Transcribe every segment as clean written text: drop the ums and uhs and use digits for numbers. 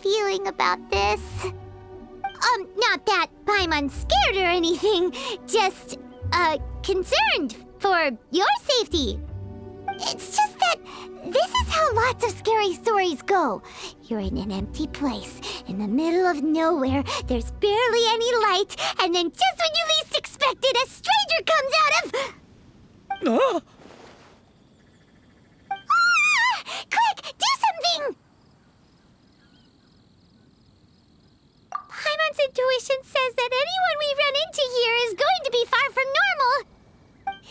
feeling about this. Not that Paimon's scared or anything, just, concerned for your safety. It's just that this is how lots of scary stories go. You're in an empty place, in the middle of nowhere, there's barely any light, and then just when you least expect it, a stranger comes out of... Quick, do something! Paimon's intuition says that anyone we run into here is going to be far from normal.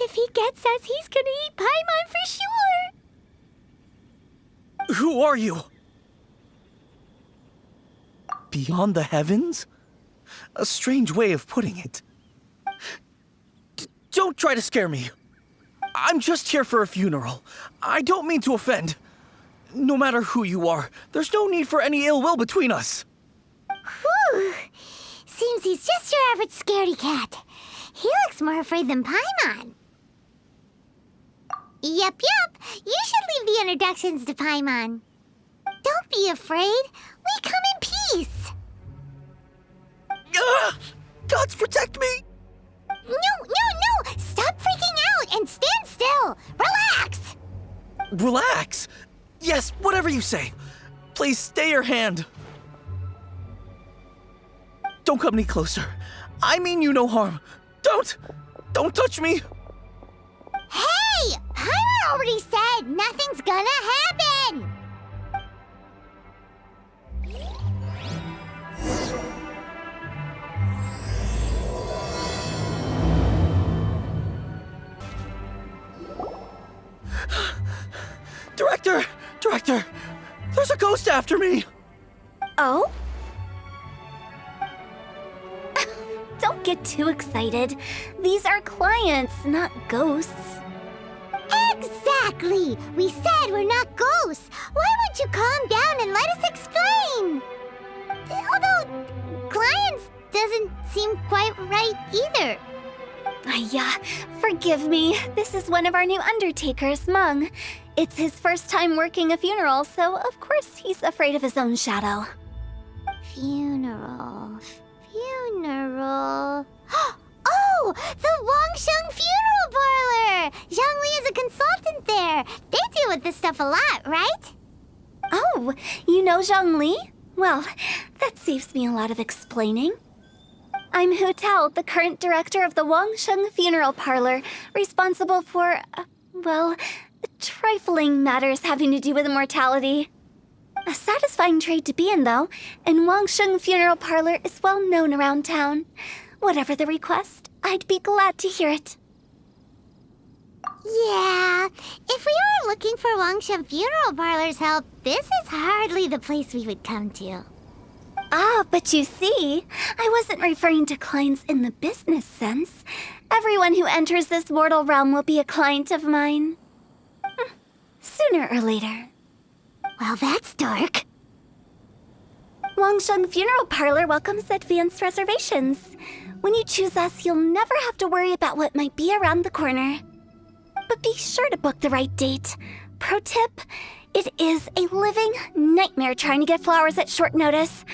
If he gets us, he's gonna eat Paimon for sure. Who are you? Beyond the heavens? A strange way of putting it. Don't try to scare me. I'm just here for a funeral. I don't mean to offend. No matter who you are, there's no need for any ill will between us. Whew. Seems he's just your average scaredy cat. He looks more afraid than Paimon. Yep. You should leave the introductions to Paimon. Don't be afraid. We come in peace. Gods protect me! No! Stop freaking out and stand still. Relax. Relax? Yes, whatever you say. Please stay your hand. Don't come any closer. I mean you no harm. Don't touch me. Hey! Paimon already said nothing's gonna happen! Director! There's a ghost after me! Oh? Don't get too excited. These are clients, not ghosts. Exactly! We said we're not ghosts. Why won't you calm down and let us explain? Although, clients doesn't seem quite right either. Forgive me. This is one of our new undertakers, Mung. It's his first time working a funeral, so of course he's afraid of his own shadow. Funeral. Oh! The Wangsheng Funeral Parlor! Zhongli is a consultant there. They deal with this stuff a lot, right? Oh, you know Zhongli? Well, that saves me a lot of explaining. I'm Hu Tao, the current director of the Wangsheng Funeral Parlor, responsible for, trifling matters having to do with immortality. A satisfying trade to be in, though, and Wangsheng Funeral Parlor is well known around town. Whatever the request, I'd be glad to hear it. Yeah, if we were looking for Wangsheng Funeral Parlor's help, this is hardly the place we would come to. Ah, but you see, I wasn't referring to clients in the business sense. Everyone who enters this mortal realm will be a client of mine. Sooner or later. Well, that's dark. Wangsheng Funeral Parlor welcomes advanced reservations. When you choose us, you'll never have to worry about what might be around the corner. But be sure to book the right date. Pro tip, it is a living nightmare trying to get flowers at short notice.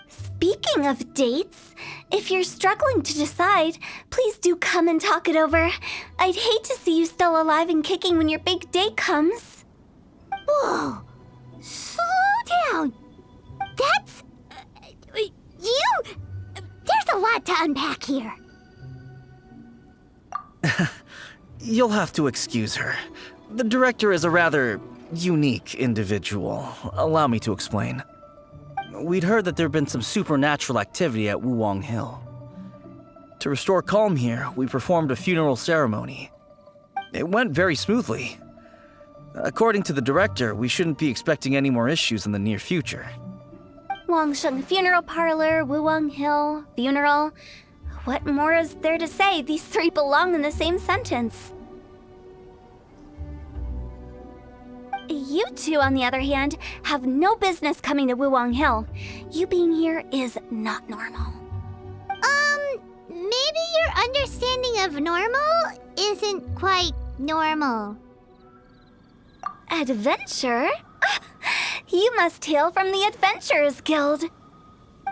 Speaking of dates, if you're struggling to decide, please do come and talk it over. I'd hate to see you still alive and kicking when your big day comes. Whoa! Slow down! That's... There's a lot to unpack here. You'll have to excuse her. The director is a rather unique individual. Allow me to explain. We'd heard that there'd been some supernatural activity at Wuwang Hill. To restore calm here, we performed a funeral ceremony. It went very smoothly. According to the director, we shouldn't be expecting any more issues in the near future. Wangsheng Funeral Parlor, Wuwang Hill, funeral. What more is there to say? These three belong in the same sentence. You two, on the other hand, have no business coming to Wuwang Hill. You being here is not normal. Maybe your understanding of normal isn't quite normal. Adventure? You must hail from the Adventurers Guild.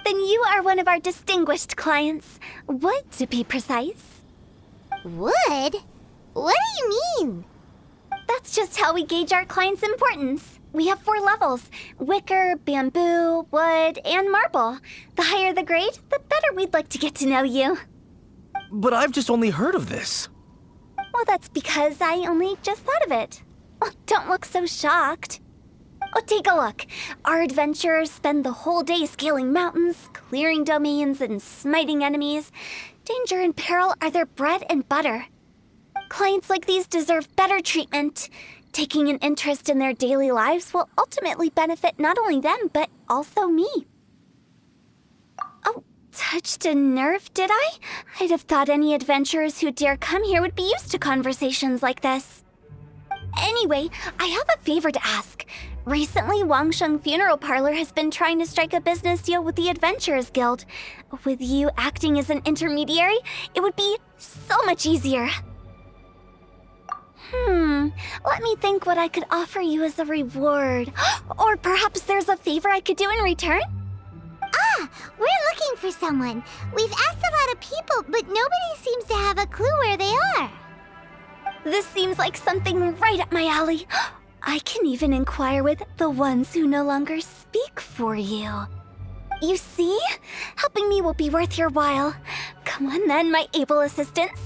Then you are one of our distinguished clients. Wood, to be precise. Wood? What do you mean? That's just how we gauge our clients' importance. We have 4 levels: wicker, bamboo, wood, and marble. The higher the grade, the better we'd like to get to know you. But I've just only heard of this. Well, that's because I only just thought of it. Oh, don't look so shocked. Oh, take a look. Our adventurers spend the whole day scaling mountains, clearing domains, and smiting enemies. Danger and peril are their bread and butter. Clients like these deserve better treatment. Taking an interest in their daily lives will ultimately benefit not only them, but also me. Oh, touched a nerve, did I? I'd have thought any adventurers who dare come here would be used to conversations like this. Anyway, I have a favor to ask. Recently, Wangsheng Funeral Parlor has been trying to strike a business deal with the Adventurers Guild. With you acting as an intermediary, it would be so much easier. Let me think what I could offer you as a reward. Or perhaps there's a favor I could do in return? Ah, we're looking for someone. We've asked a lot of people, but nobody seems to have a clue where they are. This seems like something right up my alley. I can even inquire with the ones who no longer speak for you. You see? Helping me will be worth your while. Come on then, my able assistants.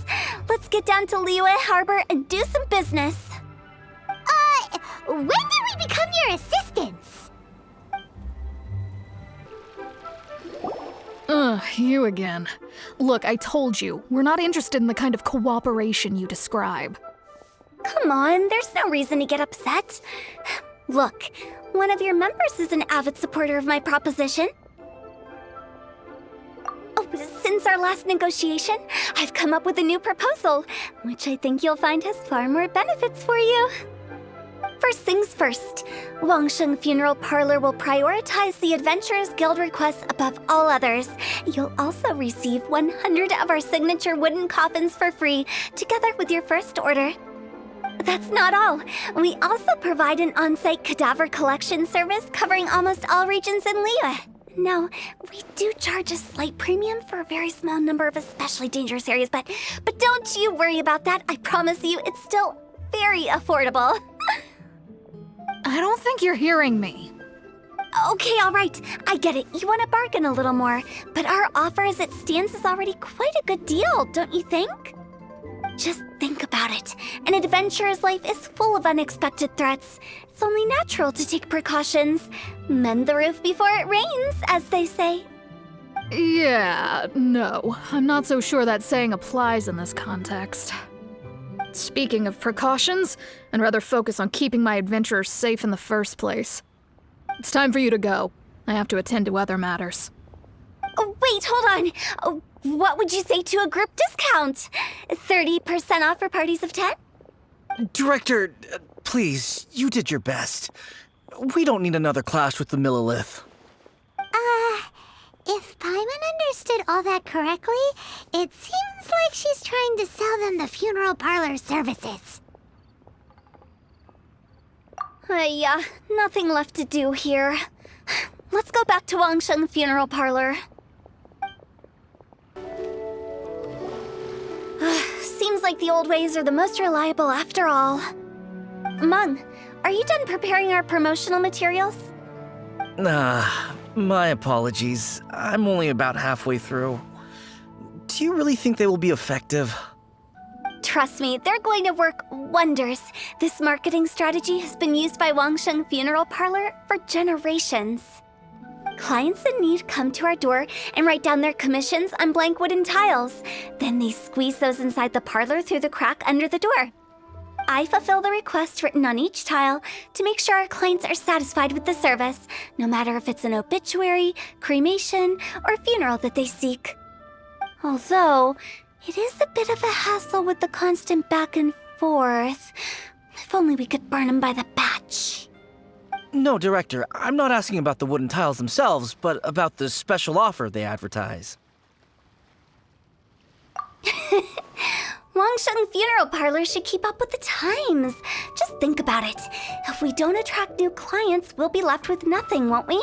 Let's get down to Liyue Harbor and do some business. When did we become your assistants? You again. Look, I told you, we're not interested in the kind of cooperation you describe. Come on, there's no reason to get upset. Look, one of your members is an avid supporter of my proposition. Oh, since our last negotiation, I've come up with a new proposal, which I think you'll find has far more benefits for you. First things first, Wangsheng Funeral Parlor will prioritize the Adventurers Guild requests above all others. You'll also receive 100 of our signature wooden coffins for free, together with your first order. That's not all. We also provide an on-site cadaver collection service covering almost all regions in Liyue. Now, we do charge a slight premium for a very small number of especially dangerous areas, but don't you worry about that. I promise you, it's still very affordable. I don't think you're hearing me. Okay, all right. I get it. You want to bargain a little more, but our offer as it stands is already quite a good deal, don't you think? Just think about it. An adventurer's life is full of unexpected threats. It's only natural to take precautions. Mend the roof before it rains, as they say. Yeah, no. I'm not so sure that saying applies in this context. Speaking of precautions, I'd rather focus on keeping my adventurers safe in the first place. It's time for you to go. I have to attend to other matters. Oh, wait, hold on. Oh, what would you say to a group discount? 30% off for parties of 10? Director, please, you did your best. We don't need another clash with the Millilith. If Paimon understood all that correctly, it seems like she's trying to sell them the funeral parlor services. Yeah, nothing left to do here. Let's go back to Wangsheng Funeral Parlor. Seems like the old ways are the most reliable after all. Meng, are you done preparing our promotional materials? My apologies. I'm only about halfway through. Do you really think they will be effective? Trust me, they're going to work wonders. This marketing strategy has been used by Wangsheng Funeral Parlor for generations. Clients in need come to our door and write down their commissions on blank wooden tiles. Then they squeeze those inside the parlor through the crack under the door. I fulfill the requests written on each tile to make sure our clients are satisfied with the service, no matter if it's an obituary, cremation, or funeral that they seek. Although, it is a bit of a hassle with the constant back and forth. If only we could burn them by the batch. No, Director, I'm not asking about the wooden tiles themselves, but about the special offer they advertise. Wangsheng Funeral Parlor should keep up with the times. Just think about it. If we don't attract new clients, we'll be left with nothing, won't we?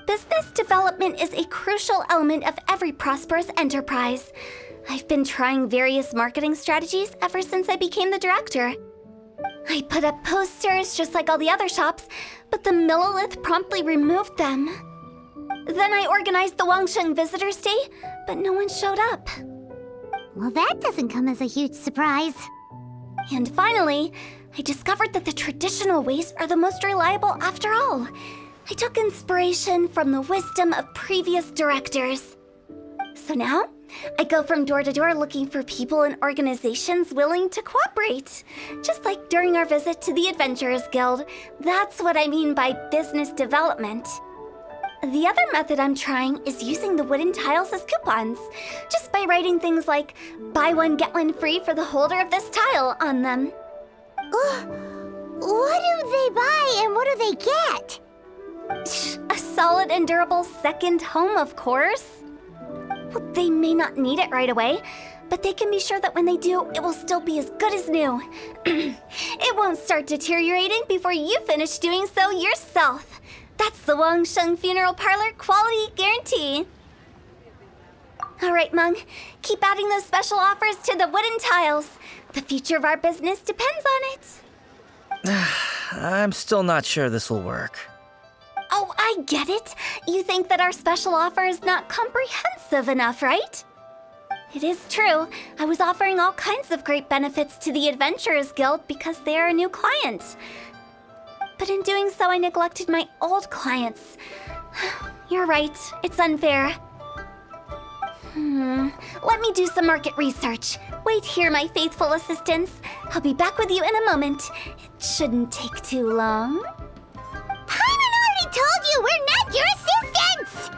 Business development is a crucial element of every prosperous enterprise. I've been trying various marketing strategies ever since I became the director. I put up posters just like all the other shops, but the Millilith promptly removed them. Then I organized the Wangsheng Visitors Day, but no one showed up. Well, that doesn't come as a huge surprise. And finally, I discovered that the traditional ways are the most reliable after all. I took inspiration from the wisdom of previous directors. So now, I go from door to door looking for people and organizations willing to cooperate. Just like during our visit to the Adventurers Guild. That's what I mean by business development. The other method I'm trying is using the wooden tiles as coupons. Just by writing things like, buy one, get one free for the holder of this tile on them. What do they buy and what do they get? A solid and durable second home, of course. Well, they may not need it right away, but they can be sure that when they do, it will still be as good as new. It won't start deteriorating before you finish doing so yourself. That's the Wangsheng Funeral Parlor quality guarantee. All right, Mung, keep adding those special offers to the wooden tiles. The future of our business depends on it. I'm still not sure this will work. Oh, I get it. You think that our special offer is not comprehensive enough, right? It is true. I was offering all kinds of great benefits to the Adventurers Guild because they are a new client. But in doing so, I neglected my old clients. You're right. It's unfair. Let me do some market research. Wait here, my faithful assistants. I'll be back with you in a moment. It shouldn't take too long. Told you we're not your assistants!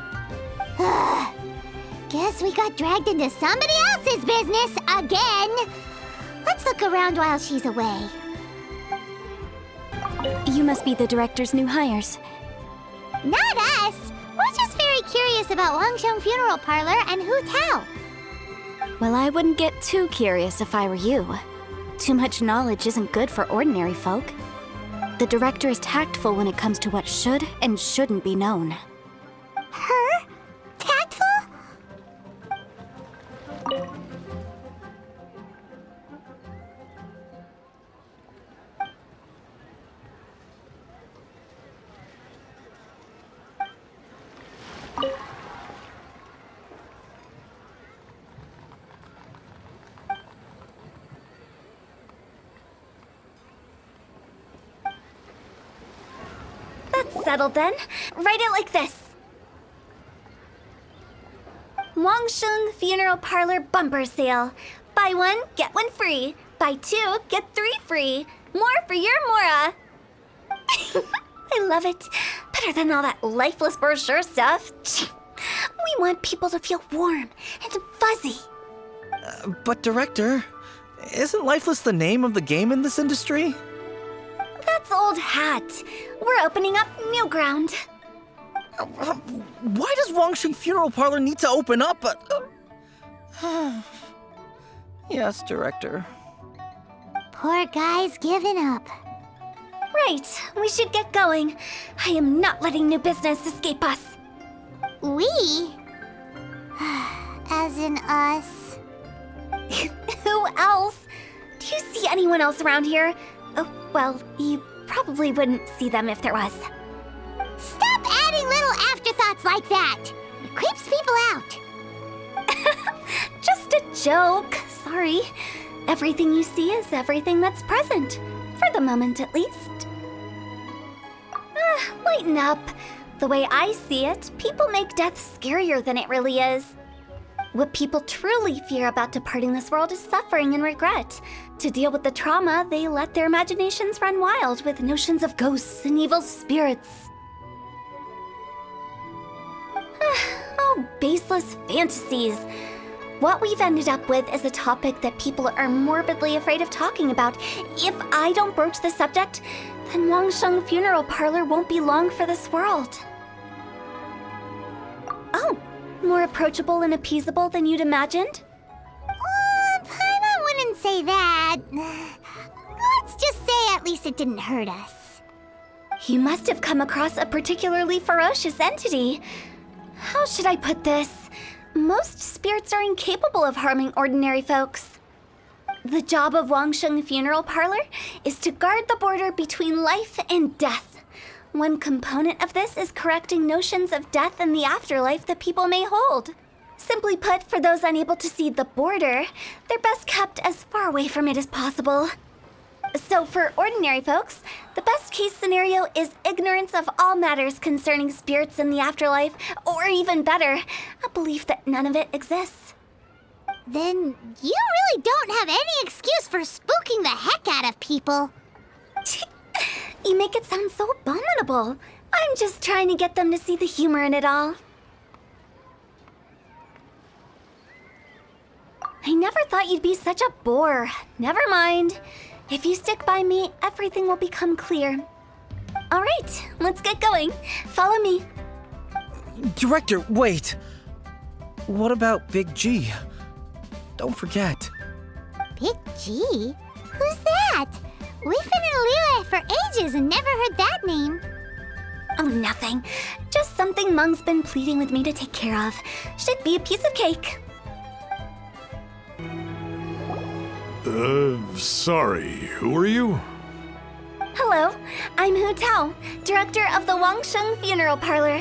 Guess we got dragged into somebody else's business again. Let's look around while she's away. You must be the director's new hires. Not us! We're just very curious about Wangsheng Funeral Parlor and Hu Tao. Well, I wouldn't get too curious if I were you. Too much knowledge isn't good for ordinary folk. The director is tactful when it comes to what should and shouldn't be known. Her? Tactful? Settled then. Write it like this. Wangsheng Funeral Parlor Bumper Sale. Buy one, get one free. Buy two, get three free. More for your Mora. I love it. Better than all that lifeless brochure stuff. We want people to feel warm and fuzzy. But Director, isn't Lifeless the name of the game in this industry? That's old hat. We're opening up new ground. Why does Wangsheng Funeral Parlor need to open up? Yes, Director. Poor guy's given up. Right, we should get going. I am not letting new business escape us. We? As in us. Who else? Do you see anyone else around here? Oh, well, you probably wouldn't see them if there was. Stop adding little afterthoughts like that! It creeps people out. Just a joke. Sorry. Everything you see is everything that's present. For the moment, at least. Lighten up. The way I see it, people make death scarier than it really is. What people truly fear about departing this world is suffering and regret. To deal with the trauma, they let their imaginations run wild with notions of ghosts and evil spirits. Oh, baseless fantasies. What we've ended up with is a topic that people are morbidly afraid of talking about. If I don't broach the subject, then Wangsheng Funeral Parlor won't be long for this world. Oh, more approachable and appeasable than you'd imagined? Paimon say that. Let's just say at least it didn't hurt us. You must have come across a particularly ferocious entity. How should I put this? Most spirits are incapable of harming ordinary folks. The job of Wangsheng Funeral Parlor is to guard the border between life and death. One component of this is correcting notions of death and the afterlife that people may hold. Simply put, for those unable to see the border, they're best kept as far away from it as possible. So for ordinary folks, the best case scenario is ignorance of all matters concerning spirits in the afterlife, or even better, a belief that none of it exists. Then you really don't have any excuse for spooking the heck out of people. You make it sound so abominable. I'm just trying to get them to see the humor in it all. I never thought you'd be such a bore. Never mind. If you stick by me, everything will become clear. All right, let's get going. Follow me. Director, wait! What about Big G? Don't forget. Big G? Who's that? We've been in Liyue for ages and never heard that name. Oh, nothing. Just something Mung's been pleading with me to take care of. Should be a piece of cake. Sorry, who are you? Hello, I'm Hu Tao, director of the Wangsheng Funeral Parlor.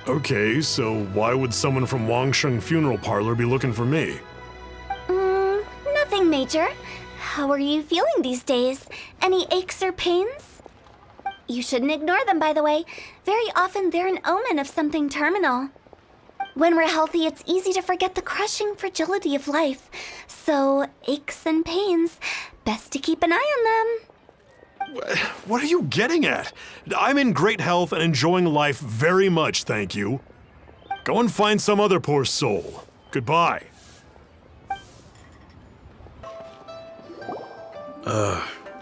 Okay, so why would someone from Wangsheng Funeral Parlor be looking for me? Nothing major. How are you feeling these days? Any aches or pains? You shouldn't ignore them, by the way. Very often they're an omen of something terminal. When we're healthy, it's easy to forget the crushing fragility of life. So, aches and pains, best to keep an eye on them. What are you getting at? I'm in great health and enjoying life very much, thank you. Go and find some other poor soul. Goodbye.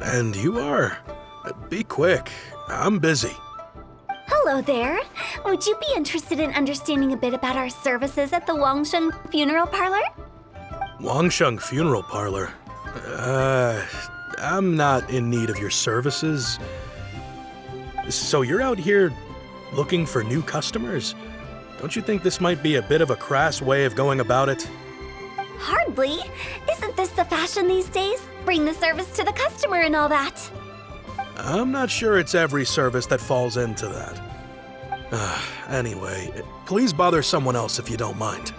And you are? Be quick. I'm busy. Hello there. Would you be interested in understanding a bit about our services at the Wangsheng Funeral Parlor? Wangsheng Funeral Parlor? I'm not in need of your services. So you're out here looking for new customers? Don't you think this might be a bit of a crass way of going about it? Hardly. Isn't this the fashion these days? Bring the service to the customer and all that. I'm not sure it's every service that falls into that. Anyway, please bother someone else if you don't mind.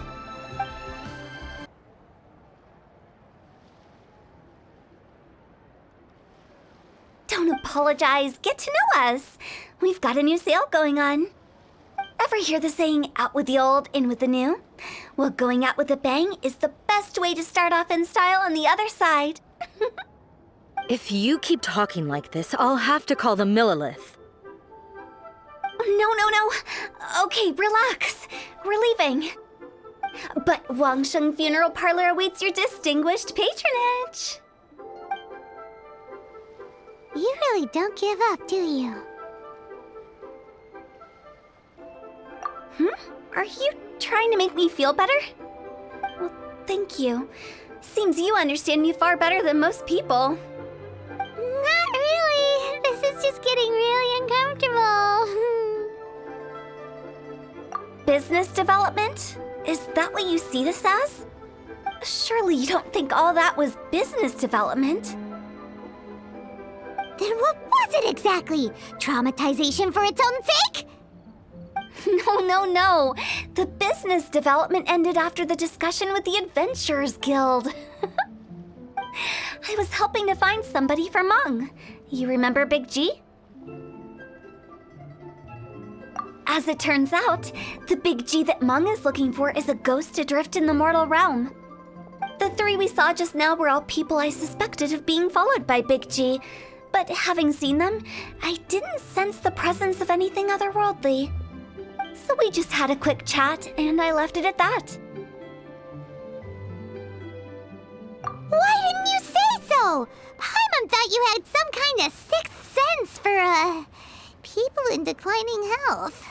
Don't apologize. Get to know us. We've got a new sale going on. Ever hear the saying, out with the old, in with the new? Well, going out with a bang is the best way to start off in style on the other side. If you keep talking like this, I'll have to call the Millilith. No. Okay, relax. We're leaving. But Wangsheng Funeral Parlor awaits your distinguished patronage. You really don't give up, do you? Are you trying to make me feel better? Well, thank you. Seems you understand me far better than most people. Not really. This is just getting really uncomfortable. Business development? Is that what you see this as? Surely you don't think all that was business development? Then what was it exactly? Traumatization for its own sake? No. The business development ended after the discussion with the Adventurers Guild. I was helping to find somebody for Mung. You remember Big G? As it turns out, the Big G that Mung is looking for is a ghost adrift in the mortal realm. The three we saw just now were all people I suspected of being followed by Big G, but having seen them, I didn't sense the presence of anything otherworldly. So we just had a quick chat, and I left it at that. Why didn't you say so? Paimon thought you had some kind of sixth sense for, people in declining health.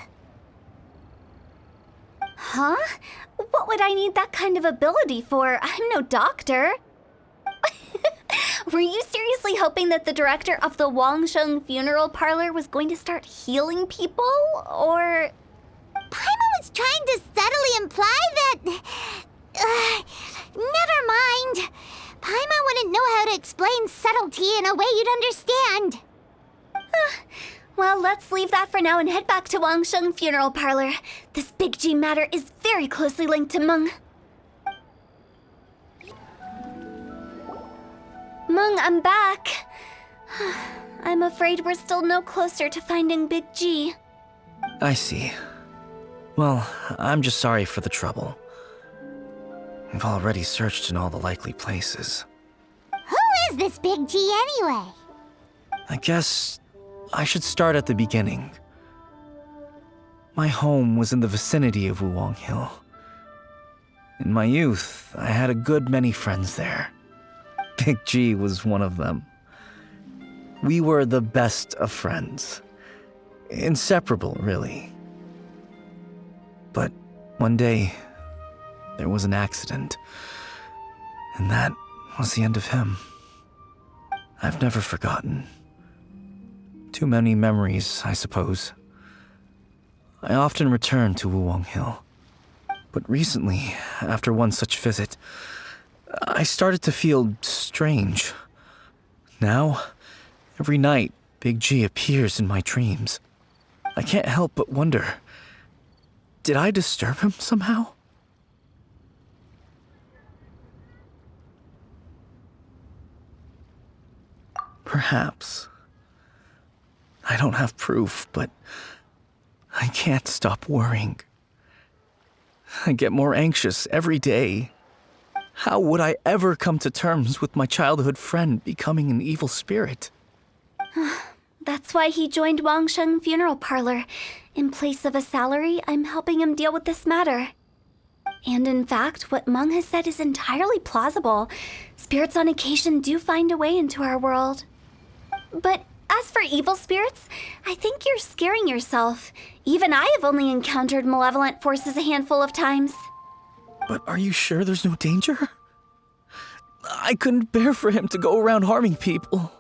Huh? What would I need that kind of ability for? I'm no doctor. Were you seriously hoping that the director of the Wangsheng funeral parlor was going to start healing people, or...? Paimon was trying to subtly imply that... never mind. Paimon wouldn't know how to explain subtlety in a way you'd understand. Well, let's leave that for now and head back to Wangsheng funeral parlor. This Big G matter is very closely linked to Meng. Meng, I'm back. I'm afraid we're still no closer to finding Big G. I see. Well, I'm just sorry for the trouble. I've already searched in all the likely places. Who is this Big G anyway? I guess I should start at the beginning. My home was in the vicinity of Wuwang Hill. In my youth, I had a good many friends there. Big G was one of them. We were the best of friends. Inseparable, really. But one day, there was an accident. And that was the end of him. I've never forgotten. Too many memories, I suppose. I often return to Wuwang Hill. But recently, after one such visit, I started to feel strange. Now, every night, Big G appears in my dreams. I can't help but wonder, did I disturb him somehow? Perhaps. I don't have proof, but I can't stop worrying. I get more anxious every day. How would I ever come to terms with my childhood friend becoming an evil spirit? That's why he joined Wangsheng funeral parlor. In place of a salary, I'm helping him deal with this matter. And in fact, what Meng has said is entirely plausible. Spirits on occasion do find a way into our world. But as for evil spirits, I think you're scaring yourself. Even I have only encountered malevolent forces a handful of times. But are you sure there's no danger? I couldn't bear for him to go around harming people.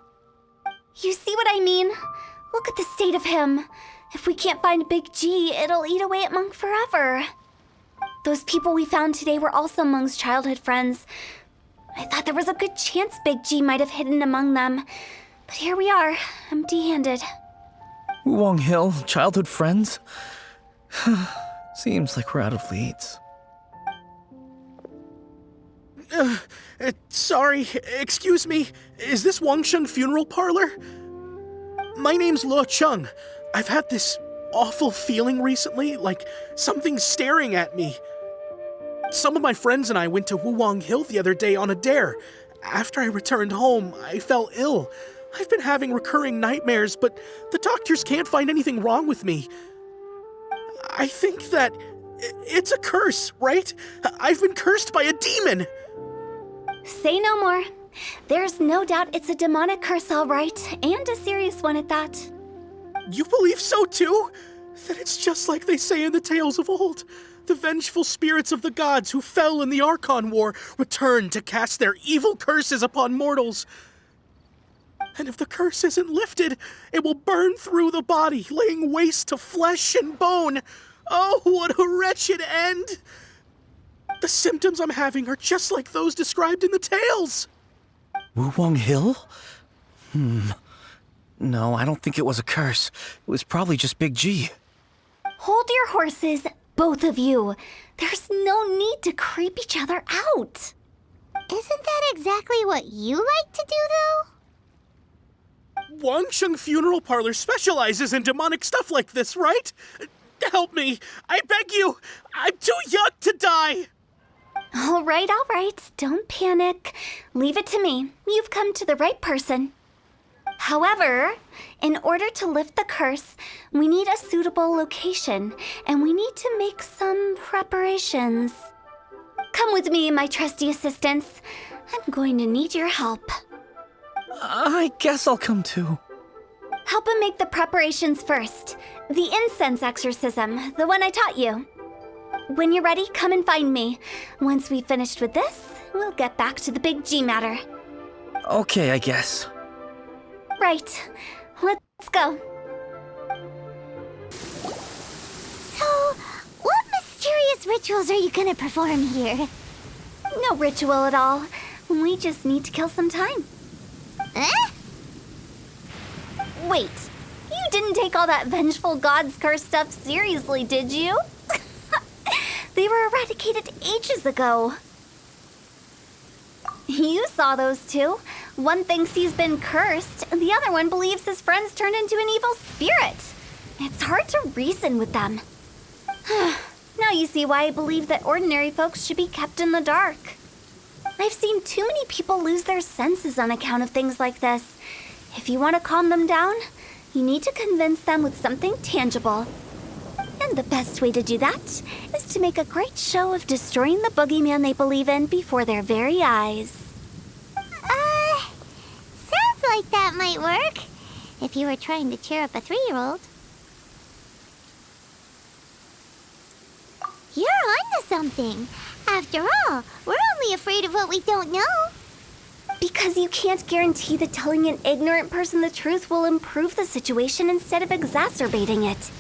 You see what I mean? Look at the state of him. If we can't find Big G, it'll eat away at Meng forever. Those people we found today were also Meng's childhood friends. I thought there was a good chance Big G might have hidden among them. But here we are, empty-handed. Wuwang Hill, childhood friends? Seems like we're out of leads. Sorry, excuse me. Is this Wangsheng funeral parlor? My name's Luo Chung. I've had this awful feeling recently, like something's staring at me. Some of my friends and I went to Wuwang Hill the other day on a dare. After I returned home, I fell ill. I've been having recurring nightmares, but the doctors can't find anything wrong with me. I think that it's a curse, right? I've been cursed by a demon. Say no more. There's no doubt it's a demonic curse, all right, and a serious one at that. You believe so too? Then it's just like they say in the tales of old. The vengeful spirits of the gods who fell in the Archon War return to cast their evil curses upon mortals. And if the curse isn't lifted, it will burn through the body, laying waste to flesh and bone. Oh, what a wretched end! The symptoms I'm having are just like those described in the tales. Wuwang Hill? No, I don't think it was a curse. It was probably just Big G. Hold your horses, both of you. There's no need to creep each other out. Isn't that exactly what you like to do, though? Wangsheng Funeral Parlor specializes in demonic stuff like this, right? Help me. I beg you. I'm too young to die. All right. Don't panic. Leave it to me. You've come to the right person. However, in order to lift the curse, we need a suitable location, and we need to make some preparations. Come with me, my trusty assistants. I'm going to need your help. I guess I'll come too. Help him make the preparations first. The incense exorcism, the one I taught you. When you're ready, come and find me. Once we've finished with this, we'll get back to the Big G matter. Okay, I guess. Right. Let's go. So, what mysterious rituals are you gonna perform here? No ritual at all. We just need to kill some time. Eh? Wait, you didn't take all that vengeful God's curse stuff seriously, did you? They were eradicated ages ago. You saw those two. One thinks he's been cursed, and the other one believes his friends turned into an evil spirit. It's hard to reason with them. Now you see why I believe that ordinary folks should be kept in the dark. I've seen too many people lose their senses on account of things like this. If you want to calm them down, you need to convince them with something tangible. And the best way to do that is to make a great show of destroying the boogeyman they believe in before their very eyes. Sounds like that might work. If you were trying to cheer up a 3-year-old. You're onto something. After all, we're only afraid of what we don't know. Because you can't guarantee that telling an ignorant person the truth will improve the situation instead of exacerbating it.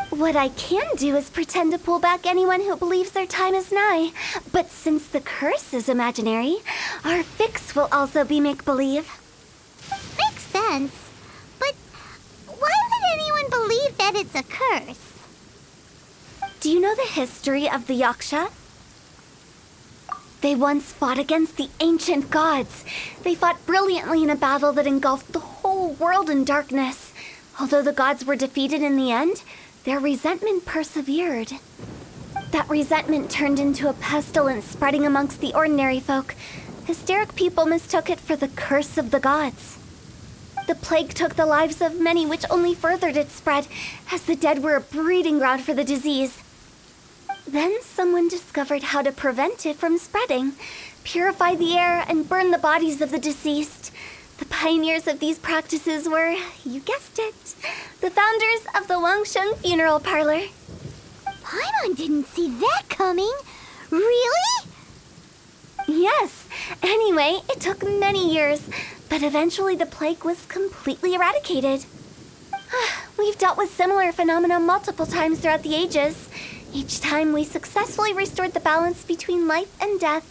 What I can do is pretend to pull back anyone who believes their time is nigh. But since the curse is imaginary, our fix will also be make-believe. Makes sense. But why would anyone believe that it's a curse? Do you know the history of the Yaksha? They once fought against the ancient gods. They fought brilliantly in a battle that engulfed the whole world in darkness. Although the gods were defeated in the end, their resentment persevered. That resentment turned into a pestilence spreading amongst the ordinary folk. Hysteric people mistook it for the curse of the gods. The plague took the lives of many, which only furthered its spread, as the dead were a breeding ground for the disease. Then someone discovered how to prevent it from spreading, purify the air, and burn the bodies of the deceased. The pioneers of these practices were, you guessed it, the founders of the Wangsheng Funeral Parlor. Paimon didn't see that coming. Really? Yes. Anyway, it took many years, but eventually the plague was completely eradicated. We've dealt with similar phenomena multiple times throughout the ages. Each time we successfully restored the balance between life and death.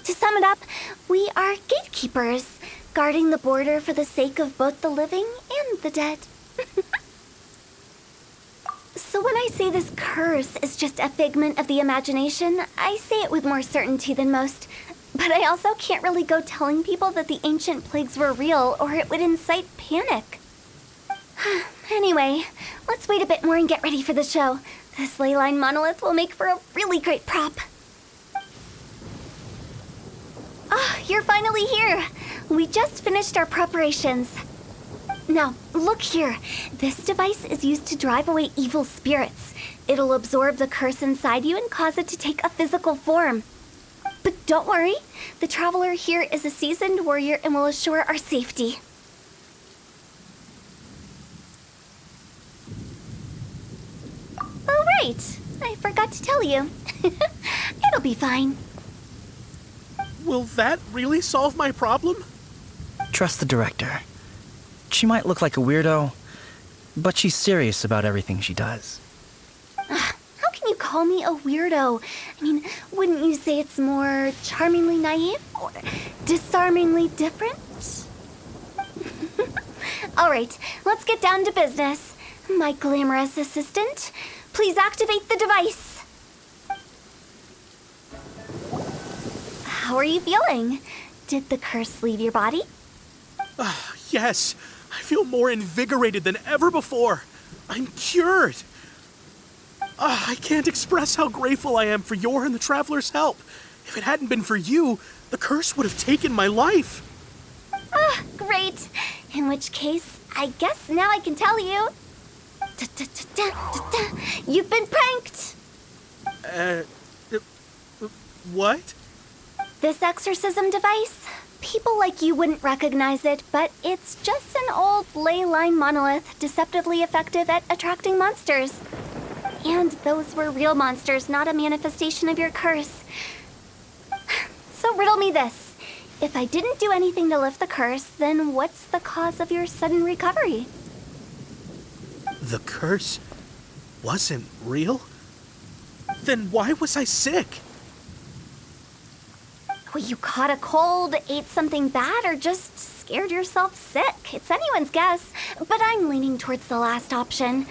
To sum it up, we are gatekeepers, guarding the border for the sake of both the living and the dead. So when I say this curse is just a figment of the imagination, I say it with more certainty than most. But I also can't really go telling people that the ancient plagues were real, or it would incite panic. Anyway, let's wait a bit more and get ready for the show. This ley line monolith will make for a really great prop. You're finally here. We just finished our preparations. Now, look here. This device is used to drive away evil spirits. It'll absorb the curse inside you and cause it to take a physical form. But don't worry, the traveler here is a seasoned warrior and will assure our safety. Oh, right. I forgot to tell you. It'll be fine. Will that really solve my problem? Trust the director. She might look like a weirdo, but she's serious about everything she does. How can you call me a weirdo? I mean, wouldn't you say it's more charmingly naive or disarmingly different? All right, let's get down to business. My glamorous assistant, please activate the device. How are you feeling? Did the curse leave your body? Yes, I feel more invigorated than ever before. I'm cured. I can't express how grateful I am for your and the Traveler's help. If it hadn't been for you, the curse would have taken my life. Great. In which case, I guess now I can tell you. You've been pranked. What? This exorcism device, people like you wouldn't recognize it, but it's just an old ley line monolith deceptively effective at attracting monsters. And those were real monsters, not a manifestation of your curse. So riddle me this. If I didn't do anything to lift the curse, then what's the cause of your sudden recovery? The curse wasn't real? Then why was I sick? Well, you caught a cold, ate something bad, or just scared yourself sick. It's anyone's guess, but I'm leaning towards the last option.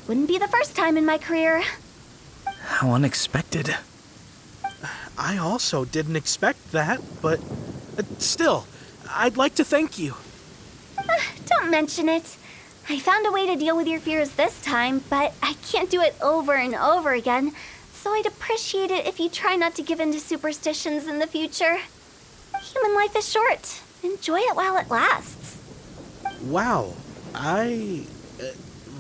Wouldn't be the first time in my career. How unexpected. I also didn't expect that, but still, I'd like to thank you. Don't mention it. I found a way to deal with your fears this time, but I can't do it over and over again, so I'd appreciate it if you try not to give in to superstitions in the future. Human life is short. Enjoy it while it lasts. Wow,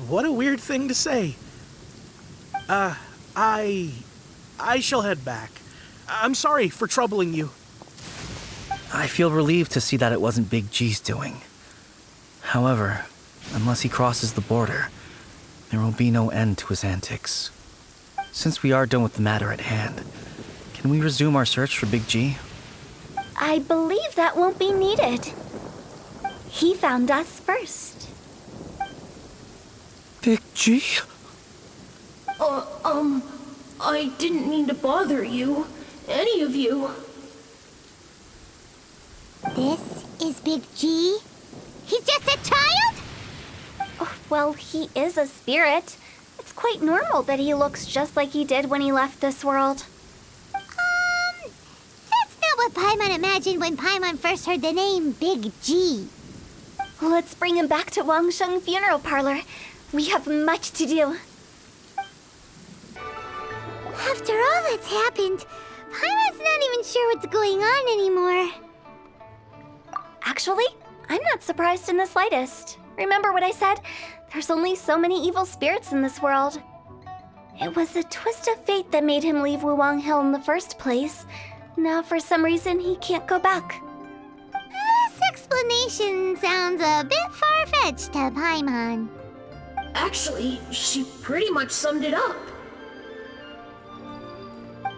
what a weird thing to say. I shall head back. I'm sorry for troubling you. I feel relieved to see that it wasn't Big G's doing. However, unless he crosses the border, there will be no end to his antics. Since we are done with the matter at hand, can we resume our search for Big G? I believe that won't be needed. He found us first. Big G? I didn't mean to bother you. Any of you. This is Big G? He's just a child? Oh, well, he is a spirit. It's quite normal that he looks just like he did when he left this world. That's not what Paimon imagined when Paimon first heard the name Big G. Let's bring him back to Wangsheng Funeral Parlor. We have much to do. After all that's happened, Paimon's not even sure what's going on anymore. Actually, I'm not surprised in the slightest. Remember what I said? There's only so many evil spirits in this world. It was a twist of fate that made him leave Wuwang Hill in the first place. Now, for some reason, he can't go back. This explanation sounds a bit far-fetched to Paimon. Actually, she pretty much summed it up.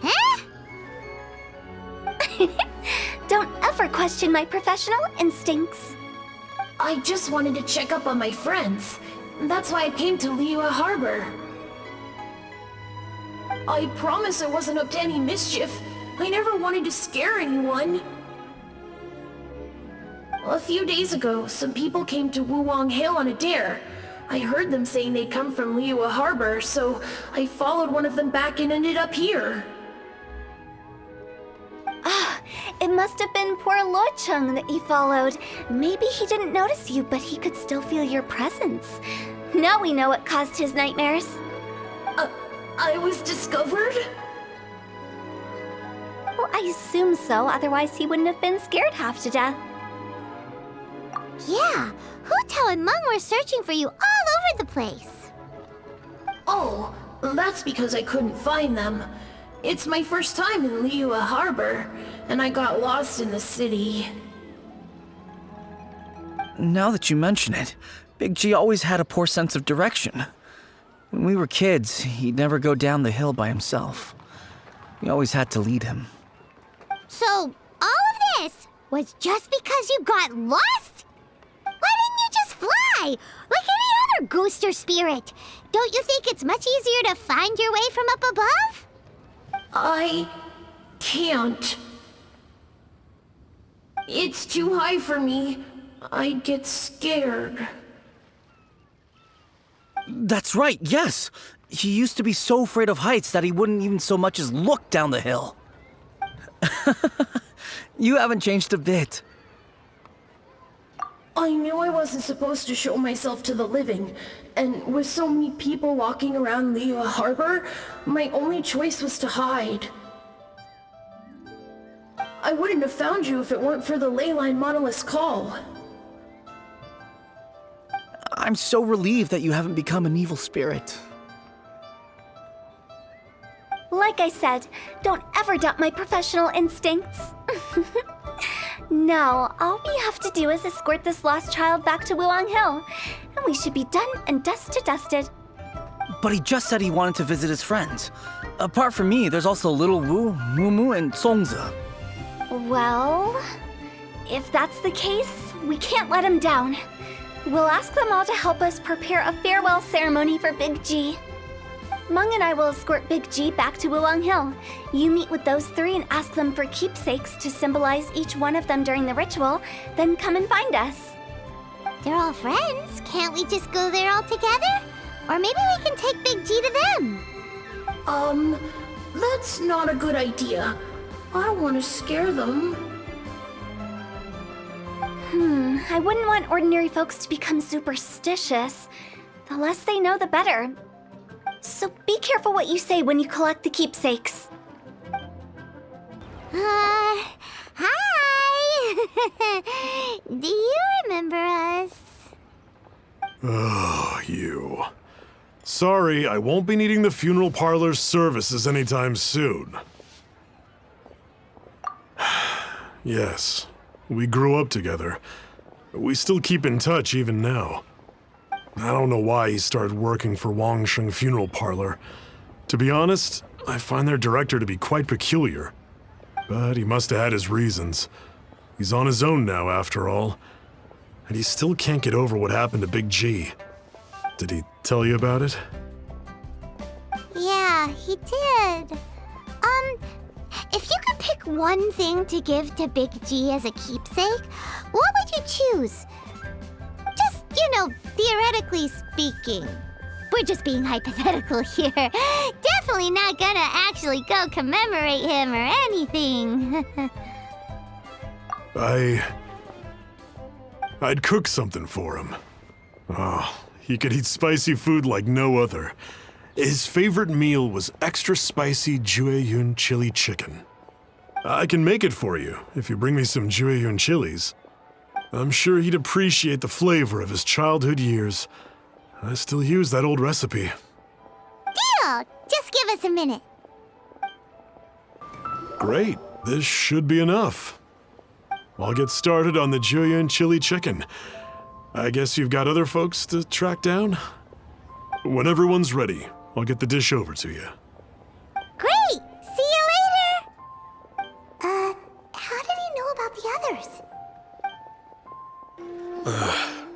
Huh? Don't ever question my professional instincts. I just wanted to check up on my friends. That's why I came to Liyue Harbor. I promise I wasn't up to any mischief. I never wanted to scare anyone. A few days ago, some people came to Wuwang Hill on a dare. I heard them saying they'd come from Liyue Harbor, so I followed one of them back and ended up here. It must have been poor Lo Chung that you followed. Maybe he didn't notice you, but he could still feel your presence. Now we know what caused his nightmares. I was discovered? Well, I assume so, otherwise he wouldn't have been scared half to death. Yeah, Hu Tao and Meng were searching for you all over the place. Oh, that's because I couldn't find them. It's my first time in Liyue Harbor, and I got lost in the city. Now that you mention it, Big G always had a poor sense of direction. When we were kids, he'd never go down the hill by himself. We always had to lead him. So, all of this was just because you got lost? Why didn't you just fly? Like any other ghost or spirit? Don't you think it's much easier to find your way from up above? I can't. It's too high for me. I'd get scared. That's right, yes! He used to be so afraid of heights that he wouldn't even so much as look down the hill. You haven't changed a bit. I knew I wasn't supposed to show myself to the living, and with so many people walking around Liyue Harbor, my only choice was to hide. I wouldn't have found you if it weren't for the Leyline Monolith's call. I'm so relieved that you haven't become an evil spirit. Like I said, don't ever doubt my professional instincts. Now, all we have to do is escort this lost child back to Wuwang Hill, and we should be done and dust to dusted. But he just said he wanted to visit his friends. Apart from me, there's also Little Wu, Mumu, and Songzi. Well, If that's the case, we can't let him down. We'll ask them all to help us prepare a farewell ceremony for Big G. Mung and I will escort Big G back to Wuwang Hill. You meet with those three and ask them for keepsakes to symbolize each one of them during the ritual, then come and find us. They're all friends. Can't we just go there all together? Or maybe we can take Big G to them. That's not a good idea. I don't want to scare them. I wouldn't want ordinary folks to become superstitious. The less they know, the better. So be careful what you say when you collect the keepsakes. Hi! Do you remember us? Oh, you. Sorry, I won't be needing the funeral parlor's services anytime soon. Yes, we grew up together. We still keep in touch even now. I don't know why he started working for Wangsheng Funeral Parlor. To be honest, I find their director to be quite peculiar. But he must have had his reasons. He's on his own now, after all. And he still can't get over what happened to Big G. Did he tell you about it? Yeah, he did. If you could pick one thing to give to Big G as a keepsake, what would you choose? Just, theoretically speaking. We're just being hypothetical here. Definitely not gonna actually go commemorate him or anything. I'd cook something for him. Oh, he could eat spicy food like no other. His favorite meal was extra spicy Jueyun chili chicken. I can make it for you if you bring me some Jueyun chilies. I'm sure he'd appreciate the flavor of his childhood years. I still use that old recipe. Deal! Just give us a minute. Great, this should be enough. I'll get started on the Jueyun chili chicken. I guess you've got other folks to track down? When everyone's ready, I'll get the dish over to you. Great! See you later! How did he know about the others?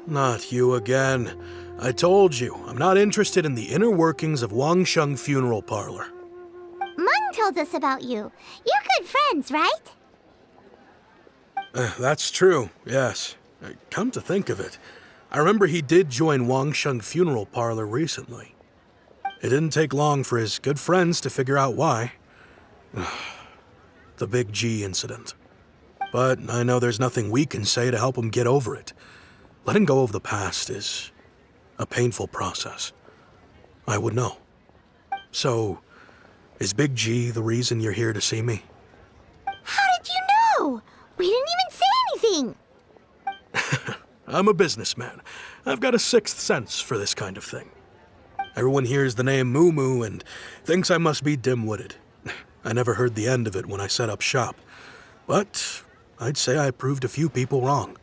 Not you again. I told you, I'm not interested in the inner workings of Wangsheng Funeral Parlor. Mung told us about you. You're good friends, right? That's true, yes. Come to think of it, I remember he did join Wangsheng Funeral Parlor recently. It didn't take long for his good friends to figure out why. The Big G incident. But I know there's nothing we can say to help him get over it. Letting go of the past is a painful process. I would know. So, is Big G the reason you're here to see me? How did you know? We didn't even say anything. I'm a businessman. I've got a sixth sense for this kind of thing. Everyone hears the name Moo Moo and thinks I must be dim-witted. I never heard the end of it when I set up shop. But I'd say I proved a few people wrong.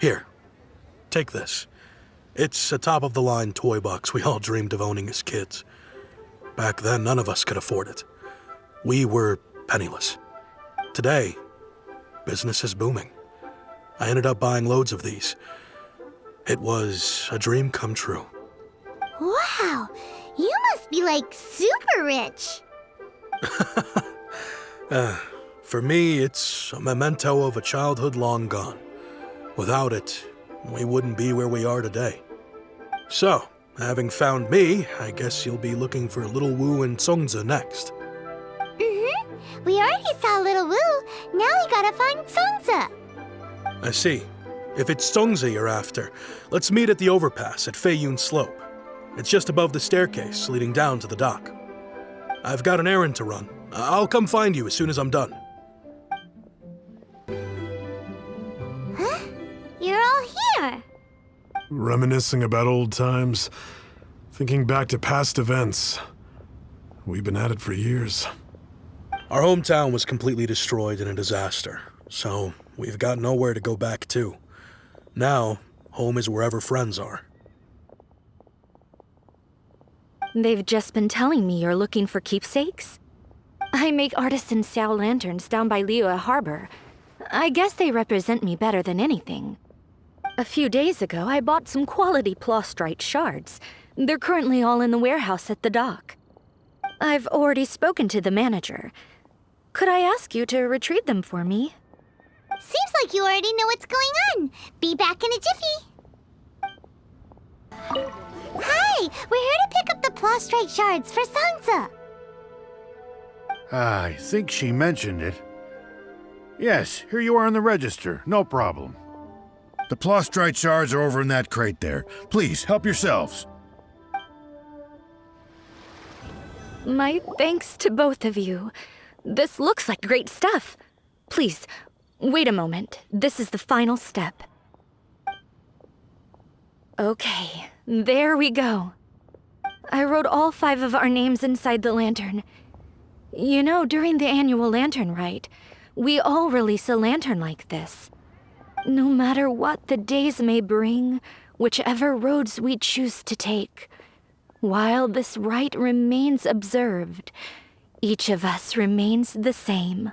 Here, take this. It's a top-of-the-line toy box we all dreamed of owning as kids. Back then, none of us could afford it. We were penniless. Today, business is booming. I ended up buying loads of these. It was a dream come true. Wow, you must be like super rich. For me, it's a memento of a childhood long gone. Without it, we wouldn't be where we are today. So, having found me, I guess you'll be looking for Little Wu and Songza next. We already saw Little Wu. Now we gotta find Songza. I see. If it's Songza you're after, let's meet at the overpass at Feiyun Slope. It's just above the staircase leading down to the dock. I've got an errand to run. I'll come find you as soon as I'm done. Huh? You're all here. Reminiscing about old times, thinking back to past events. We've been at it for years. Our hometown was completely destroyed in a disaster, so we've got nowhere to go back to. Now, home is wherever friends are. They've just been telling me you're looking for keepsakes? I make artisan Sao lanterns down by Liyue Harbor. I guess they represent me better than anything. A few days ago, I bought some quality plastrite shards. They're currently all in the warehouse at the dock. I've already spoken to the manager. Could I ask you to retrieve them for me? Seems like you already know what's going on. Be back in a jiffy. Hi, we're here to pick up the plastrite shards for Sansa. I think she mentioned it. Yes, here you are on the register. No problem. The plastrite shards are over in that crate there. Please, help yourselves. My thanks to both of you. This looks like great stuff. Please, wait a moment. This is the final step. Okay, there we go. I wrote all 5 of our names inside the lantern. You know, during the annual lantern rite, we all release a lantern like this. No matter what the days may bring, whichever roads we choose to take, while this rite remains observed, each of us remains the same.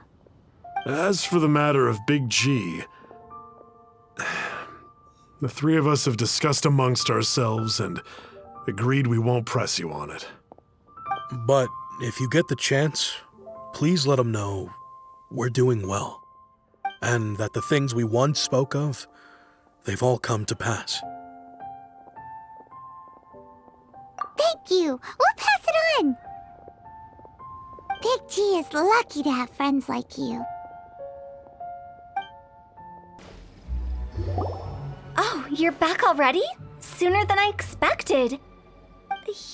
As for the matter of Big G, the 3 of us have discussed amongst ourselves and agreed we won't press you on it. But if you get the chance, please let them know we're doing well. And that the things we once spoke of, they've all come to pass. Thank you. We'll pass it on. Big G is lucky to have friends like you. Oh, you're back already? Sooner than I expected.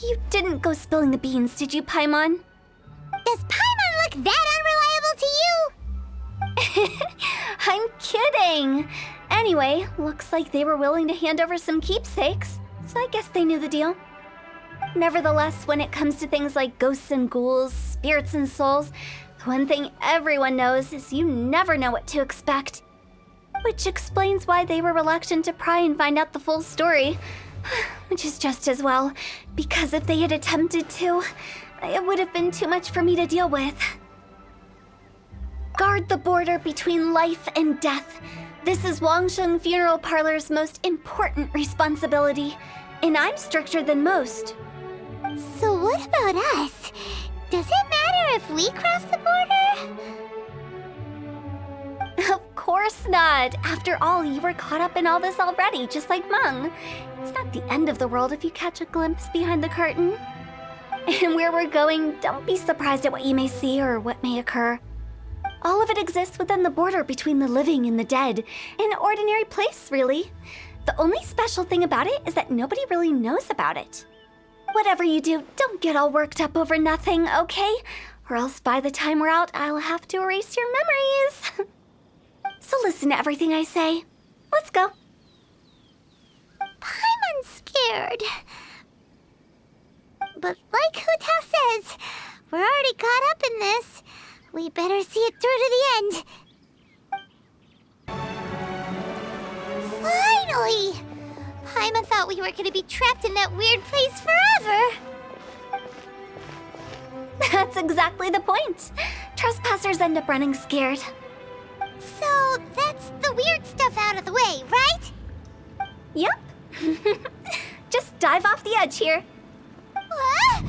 You didn't go spilling the beans, did you, Paimon? Does Paimon look that unreliable to you? I'm kidding. Anyway, looks like they were willing to hand over some keepsakes, so I guess they knew the deal. Nevertheless, when it comes to things like ghosts and ghouls, spirits and souls, the one thing everyone knows is you never know what to expect. Which explains why they were reluctant to pry and find out the full story. Which is just as well, because if they had attempted to, it would have been too much for me to deal with. Guard the border between life and death. This is Wangsheng Funeral Parlor's most important responsibility, and I'm stricter than most. So what about us? Does it matter if we cross the border? Of course not. After all, you were caught up in all this already, just like Meng. It's not the end of the world if you catch a glimpse behind the curtain. And where we're going, don't be surprised at what you may see or what may occur. All of it exists within the border between the living and the dead. An ordinary place, really. The only special thing about it is that nobody really knows about it. Whatever you do, don't get all worked up over nothing, okay? Or else by the time we're out, I'll have to erase your memories. So listen to everything I say. Let's go. Paimon's scared. But like Hu Tao says, we're already caught up in this. We better see it through to the end. Finally! Paimon thought we were gonna be trapped in that weird place forever. That's exactly the point. Trespassers end up running scared. So that's the weird stuff out of the way, right? Yep. Just dive off the edge here. What?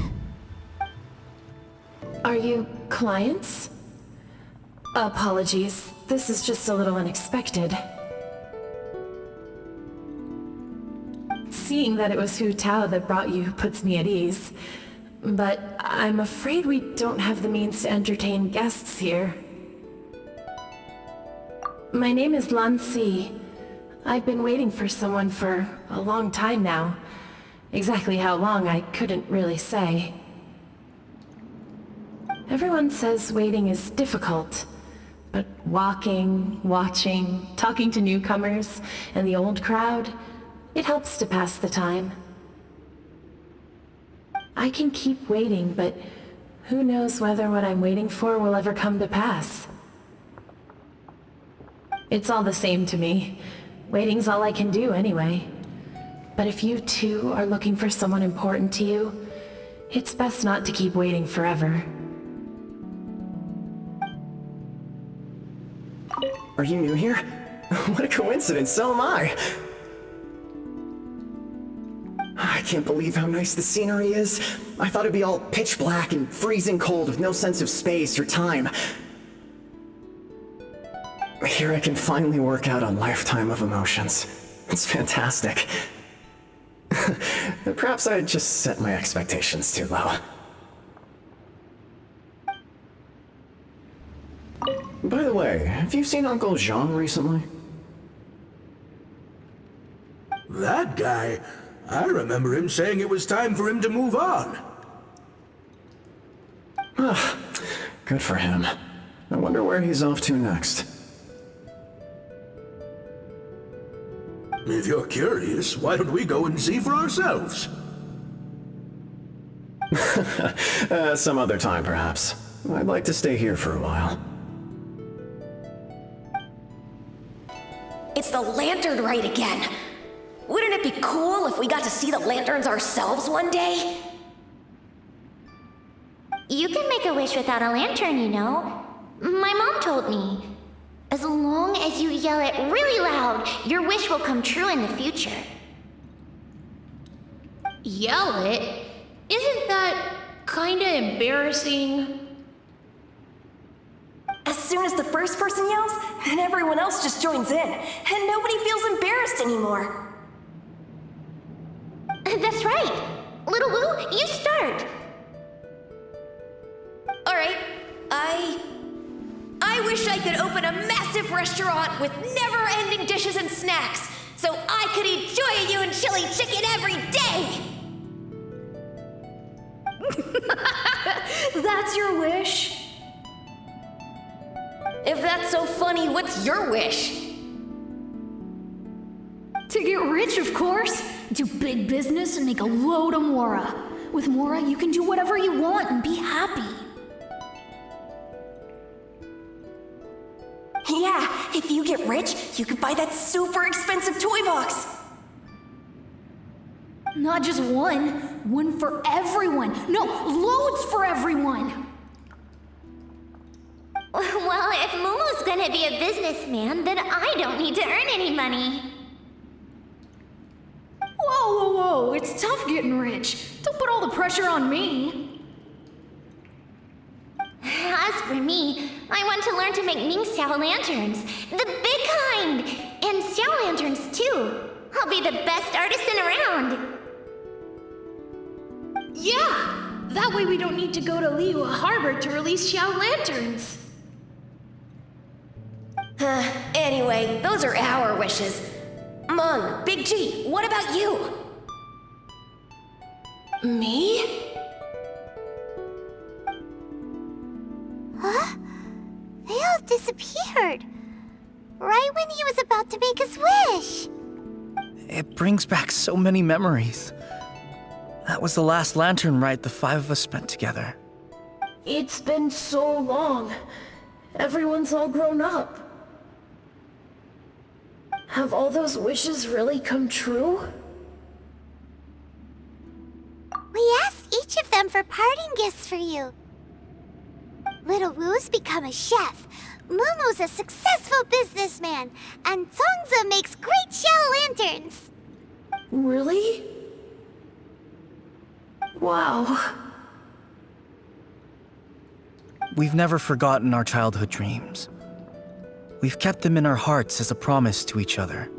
Are you clients? Apologies, this is just a little unexpected. Seeing that it was Hu Tao that brought you puts me at ease. But I'm afraid we don't have the means to entertain guests here. My name is Lan Si. I've been waiting for someone for a long time now. Exactly how long, I couldn't really say. Everyone says waiting is difficult, but walking, watching, talking to newcomers, and the old crowd, it helps to pass the time. I can keep waiting, but who knows whether what I'm waiting for will ever come to pass. It's all the same to me. Waiting's all I can do anyway. But if you too are looking for someone important to you, it's best not to keep waiting forever. Are you new here? What a coincidence, so am I! I can't believe how nice the scenery is. I thought it'd be all pitch black and freezing cold with no sense of space or time. Here I can finally work out a lifetime of emotions. It's fantastic. Perhaps I just set my expectations too low. By the way, have you seen Uncle Jean recently? That guy? I remember him saying it was time for him to move on. Good for him. I wonder where he's off to next. If you're curious, why don't we go and see for ourselves? Some other time, perhaps. I'd like to stay here for a while. It's the lantern rite again. Wouldn't it be cool if we got to see the lanterns ourselves one day? You can make a wish without a lantern, you know. My mom told me. As long as you yell it really loud, your wish will come true in the future. Yell it? Isn't that kinda embarrassing? As soon as the first person yells, then everyone else just joins in, and nobody feels embarrassed anymore. That's right. Little Woo, you start. Alright, I wish I could open a massive restaurant with never-ending dishes and snacks, so I could enjoy you and chili chicken every day! That's your wish? If that's so funny, what's your wish? To get rich, of course. Do big business and make a load of Mora. With Mora, you can do whatever you want and be happy. Yeah, if you get rich, you could buy that super expensive toy box. Not just one. One for everyone. No, loads for everyone. Well, if Momo's gonna be a businessman, then I don't need to earn any money. Whoa, whoa, whoa. It's tough getting rich. Don't put all the pressure on me. As for me, I want to learn to make Ming Xiao lanterns. The big kind! And Xiao lanterns, too. I'll be the best artisan around. Yeah! That way we don't need to go to Liyue Harbor to release Xiao lanterns. Anyway, those are our wishes. Mung, Big G, what about you? Me? Huh? They all disappeared. Right when he was about to make his wish. It brings back so many memories. That was the last lantern ride the five of us spent together. It's been so long. Everyone's all grown up. Have all those wishes really come true? We asked each of them for parting gifts for you. Little Woo's become a chef, Momo's a successful businessman, and Zongza makes great shell lanterns. Really? Wow. We've never forgotten our childhood dreams. We've kept them in our hearts as a promise to each other.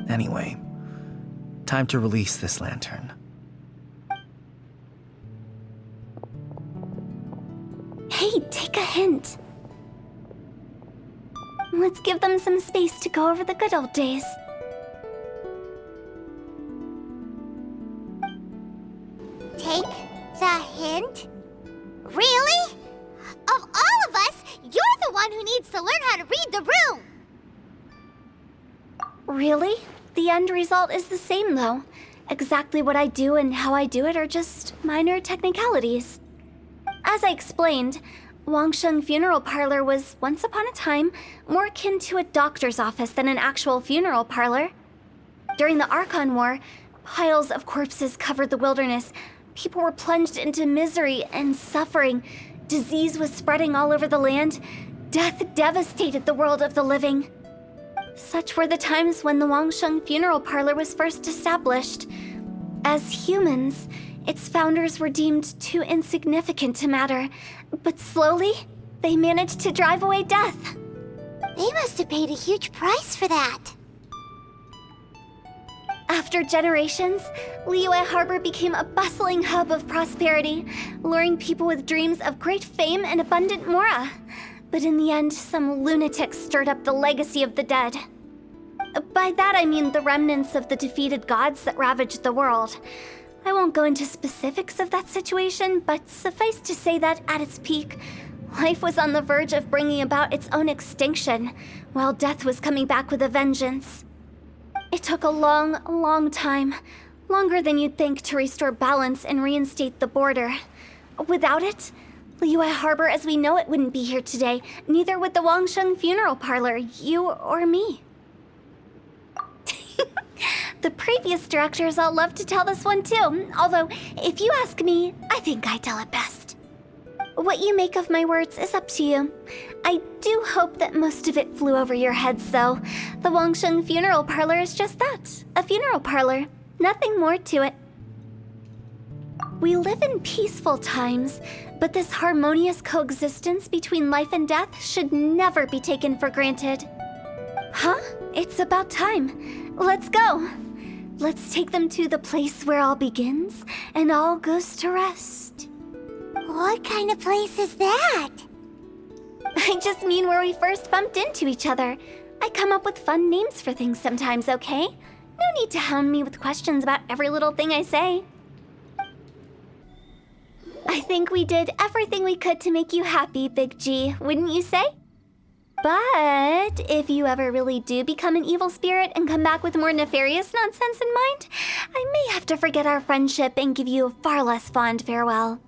Anyway, time to release this lantern. Hey, take a hint. Let's give them some space to go over the good old days. Take the hint? Really? Of all of us, you're the one who needs to learn how to read the room! Really? The end result is the same, though. Exactly what I do and how I do it are just minor technicalities. As I explained, Wangsheng Funeral Parlor was, once upon a time, more akin to a doctor's office than an actual funeral parlor. During the Archon War, piles of corpses covered the wilderness. People were plunged into misery and suffering. Disease was spreading all over the land. Death devastated the world of the living. Such were the times when the Wangsheng Funeral Parlor was first established. As humans, its founders were deemed too insignificant to matter, but slowly, they managed to drive away death. They must have paid a huge price for that. After generations, Liyue Harbor became a bustling hub of prosperity, luring people with dreams of great fame and abundant mora. But in the end, some lunatics stirred up the legacy of the dead. By that I mean the remnants of the defeated gods that ravaged the world. I won't go into specifics of that situation, but suffice to say that at its peak, life was on the verge of bringing about its own extinction, while death was coming back with a vengeance. It took a long, long time, longer than you'd think, to restore balance and reinstate the border. Without it, Liyue Harbor as we know it wouldn't be here today, neither would the Wangsheng Funeral Parlor, you or me. The previous directors all loved to tell this one too, although, if you ask me, I think I tell it best. What you make of my words is up to you. I do hope that most of it flew over your heads, though. The Wangsheng Funeral Parlor is just that, a funeral parlor. Nothing more to it. We live in peaceful times, but this harmonious coexistence between life and death should never be taken for granted. Huh? It's about time. Let's go. Let's take them to the place where all begins and all goes to rest. What kind of place is that? I just mean where we first bumped into each other. I come up with fun names for things sometimes, okay? No need to hound me with questions about every little thing I say. I think we did everything we could to make you happy, Big G, wouldn't you say? But if you ever really do become an evil spirit and come back with more nefarious nonsense in mind, I may have to forget our friendship and give you a far less fond farewell.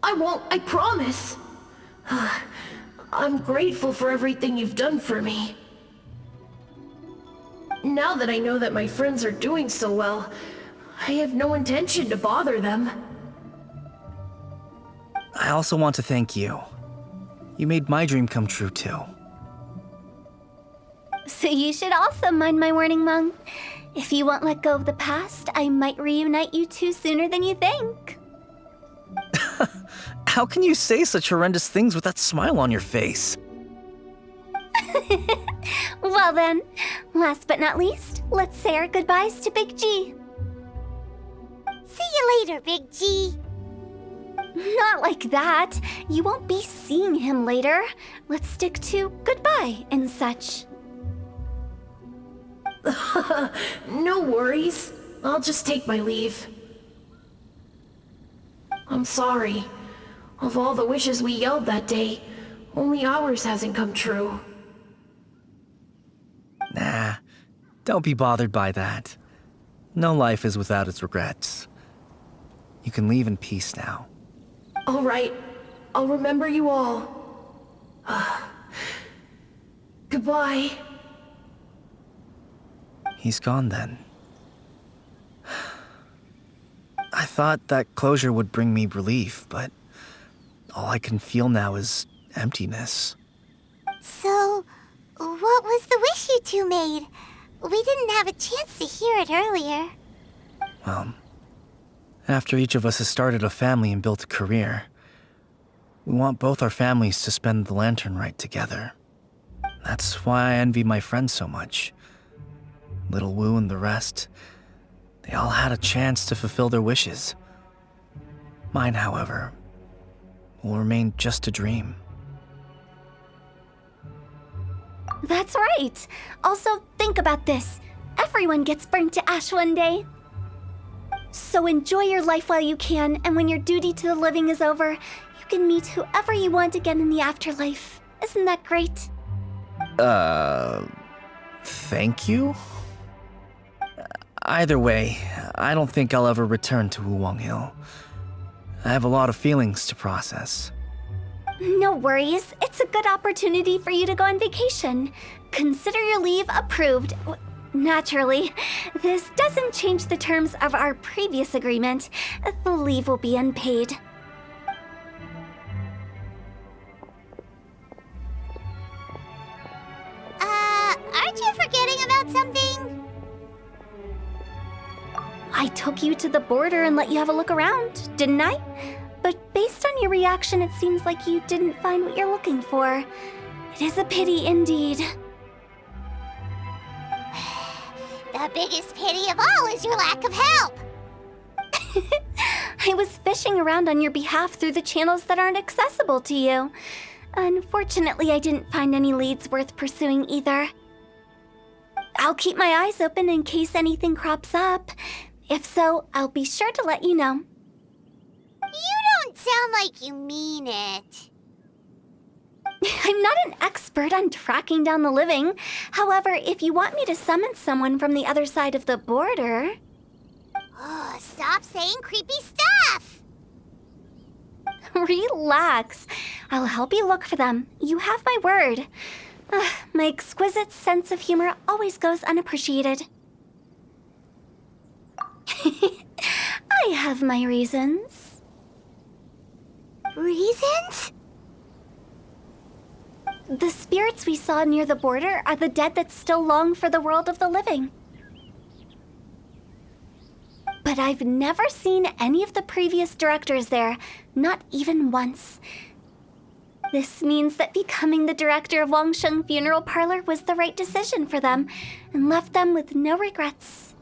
I won't, I promise. I'm grateful for everything you've done for me. Now that I know that my friends are doing so well, I have no intention to bother them. I also want to thank you. You made my dream come true, too. So you should also mind my warning, Mung. If you won't let go of the past, I might reunite you two sooner than you think. How can you say such horrendous things with that smile on your face? Well then, last but not least, let's say our goodbyes to Big G. See you later, Big G. Not like that. You won't be seeing him later. Let's stick to goodbye and such. No worries. I'll just take my leave. I'm sorry. Of all the wishes we yelled that day, only ours hasn't come true. Nah, don't be bothered by that. No life is without its regrets. You can leave in peace now. All right. I'll remember you all. Goodbye. He's gone then. I thought that closure would bring me relief, but all I can feel now is emptiness. So, what was the wish you two made? We didn't have a chance to hear it earlier. Well, after each of us has started a family and built a career, we want both our families to spend the Lantern Rite together. That's why I envy my friends so much. Little Wu and the rest, they all had a chance to fulfill their wishes. Mine, however, will remain just a dream. That's right. Also, think about this. Everyone gets burnt to ash one day. So enjoy your life while you can, and when your duty to the living is over, you can meet whoever you want again in the afterlife. Isn't that great? Thank you? Either way, I don't think I'll ever return to Wuwang Hill. I have a lot of feelings to process. No worries. It's a good opportunity for you to go on vacation. Consider your leave approved. Naturally, this doesn't change the terms of our previous agreement. The leave will be unpaid. about something? I took you to the border and let you have a look around, didn't I? But based on your reaction, it seems like you didn't find what you're looking for. It is a pity indeed. The biggest pity of all is your lack of help. I was fishing around on your behalf through the channels that aren't accessible to you. Unfortunately, I didn't find any leads worth pursuing either. I'll keep my eyes open in case anything crops up. If so, I'll be sure to let you know. You don't sound like you mean it. I'm not an expert on tracking down the living. However, if you want me to summon someone from the other side of the border... Oh, stop saying creepy stuff! Relax. I'll help you look for them. You have my word. My exquisite sense of humor always goes unappreciated. I have my reasons. Reasons? The spirits we saw near the border are the dead that still long for the world of the living. But I've never seen any of the previous directors there, not even once. This means that becoming the director of Wangsheng Funeral Parlor was the right decision for them, and left them with no regrets.